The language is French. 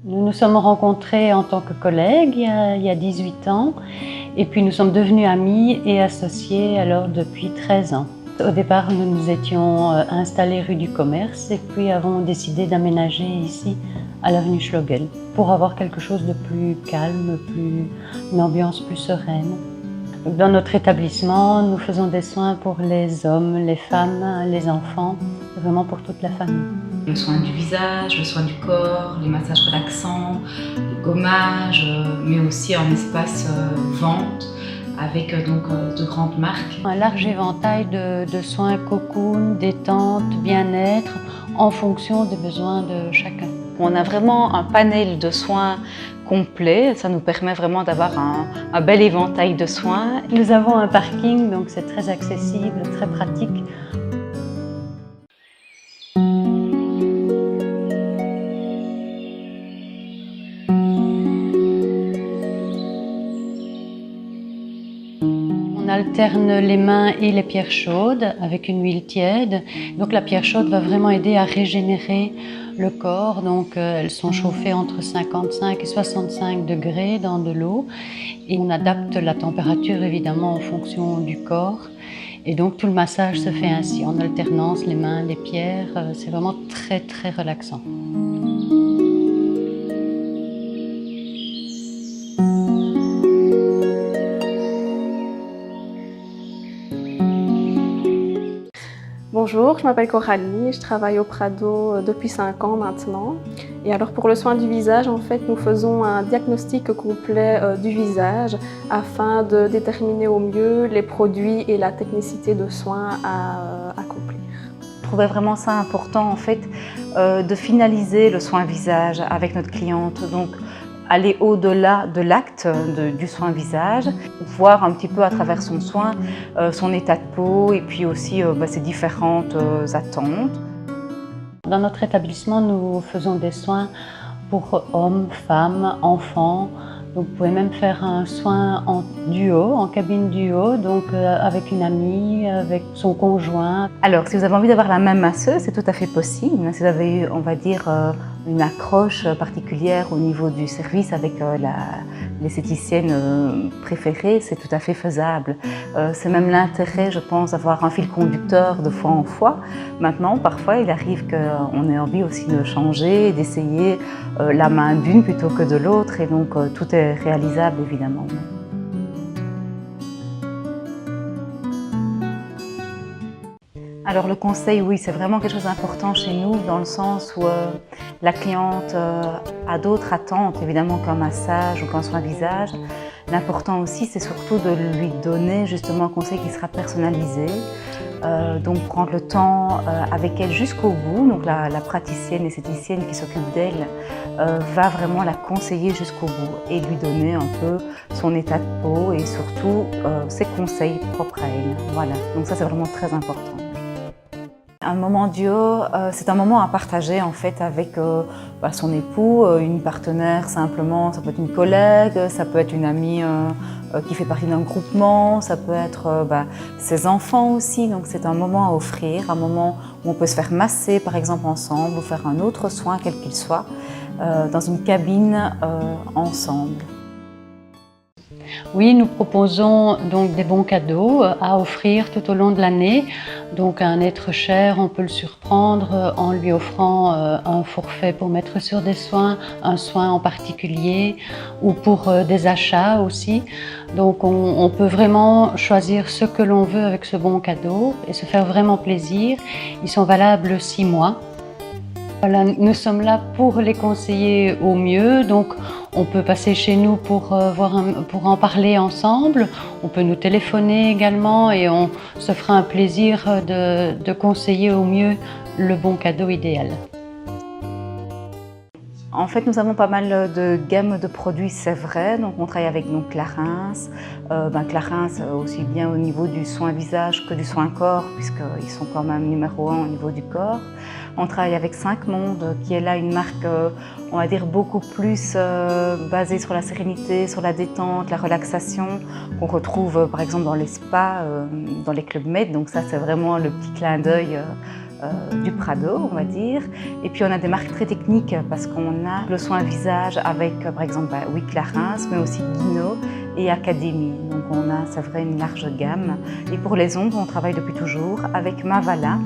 Nous nous sommes rencontrés en tant que collègues il y a 18 ans et puis nous sommes devenus amis et associés alors depuis 13 ans. Au départ, nous nous étions installés rue du Commerce et puis avons décidé d'aménager ici à l'avenue Schlegel pour avoir quelque chose de plus calme, une ambiance plus sereine. Dans notre établissement, nous faisons des soins pour les hommes, les femmes, les enfants, vraiment pour toute la famille. Le soin du visage, le soin du corps, les massages relaxants, le gommage, mais aussi un espace vente avec de grandes marques. Un large éventail de soins cocoon, détente, bien-être, en fonction des besoins de chacun. On a vraiment un panel de soins complet, ça nous permet vraiment d'avoir un bel éventail de soins. Nous avons un parking, donc c'est très accessible, très pratique. On alterne les mains et les pierres chaudes avec une huile tiède. Donc la pierre chaude va vraiment aider à régénérer le corps. Donc elles sont chauffées entre 55 et 65 degrés dans de l'eau. Et on adapte la température évidemment en fonction du corps. Et donc tout le massage se fait ainsi, en alternance, les mains, les pierres. C'est vraiment très très relaxant. Bonjour, je m'appelle Coralie, je travaille au Prado depuis 5 ans maintenant. Et alors pour le soin du visage, en fait, nous faisons un diagnostic complet du visage afin de déterminer au mieux les produits et la technicité de soins à accomplir. Je trouvais vraiment ça important en fait de finaliser le soin visage avec notre cliente. Donc, aller au-delà de l'acte du soin visage, voir un petit peu à travers son soin, son état de peau et puis aussi ses différentes attentes. Dans notre établissement, nous faisons des soins pour hommes, femmes, enfants. Donc, vous pouvez même faire un soin en duo, en cabine duo, donc avec une amie, avec son conjoint. Alors, si vous avez envie d'avoir la même masseuse, c'est tout à fait possible. Si vous avez eu, on va dire, une accroche particulière au niveau du service avec l'esthéticienne préférée, c'est tout à fait faisable. C'est même l'intérêt, je pense, d'avoir un fil conducteur de fois en fois. Maintenant, parfois, il arrive qu'on ait envie aussi de changer, d'essayer la main d'une plutôt que de l'autre, et donc tout est réalisable, évidemment. Alors le conseil, oui, c'est vraiment quelque chose d'important chez nous, dans le sens où la cliente a d'autres attentes, évidemment, qu'un massage ou qu'un soin visage. L'important aussi, c'est surtout de lui donner justement un conseil qui sera personnalisé. Donc prendre le temps avec elle jusqu'au bout. Donc la praticienne, l'esthéticienne qui s'occupe d'elle va vraiment la conseiller jusqu'au bout et lui donner un peu son état de peau et surtout ses conseils propres à elle. Voilà, donc ça c'est vraiment très important. Un moment duo, c'est un moment à partager en fait avec son époux, une partenaire simplement, ça peut être une collègue, ça peut être une amie qui fait partie d'un groupement, ça peut être ses enfants aussi, donc c'est un moment à offrir, un moment où on peut se faire masser par exemple ensemble ou faire un autre soin quel qu'il soit dans une cabine ensemble. Oui, nous proposons donc des bons cadeaux à offrir tout au long de l'année. Donc à un être cher, on peut le surprendre en lui offrant un forfait pour mettre sur des soins, un soin en particulier ou pour des achats aussi. Donc on peut vraiment choisir ce que l'on veut avec ce bon cadeau et se faire vraiment plaisir. Ils sont valables 6 mois. Voilà, nous sommes là pour les conseiller au mieux, donc on peut passer chez nous pour en parler ensemble. On peut nous téléphoner également et on se fera un plaisir de conseiller au mieux le bon cadeau idéal. En fait, nous avons pas mal de gammes de produits, c'est vrai. Donc, on travaille avec Clarins. Clarins aussi bien au niveau du soin visage que du soin corps, puisqu'ils sont quand même numéro 1 au niveau du corps. On travaille avec 5 Mondes, qui est là une marque, on va dire, beaucoup plus basée sur la sérénité, sur la détente, la relaxation, qu'on retrouve par exemple dans les spas, dans les clubs med. Donc ça, c'est vraiment le petit clin d'œil du Prado, on va dire. Et puis on a des marques très techniques parce qu'on a le soin visage avec par exemple Clarins, mais aussi Guino et Académie. Donc on a, c'est vrai, une large gamme. Et pour les ongles, on travaille depuis toujours avec Mavala.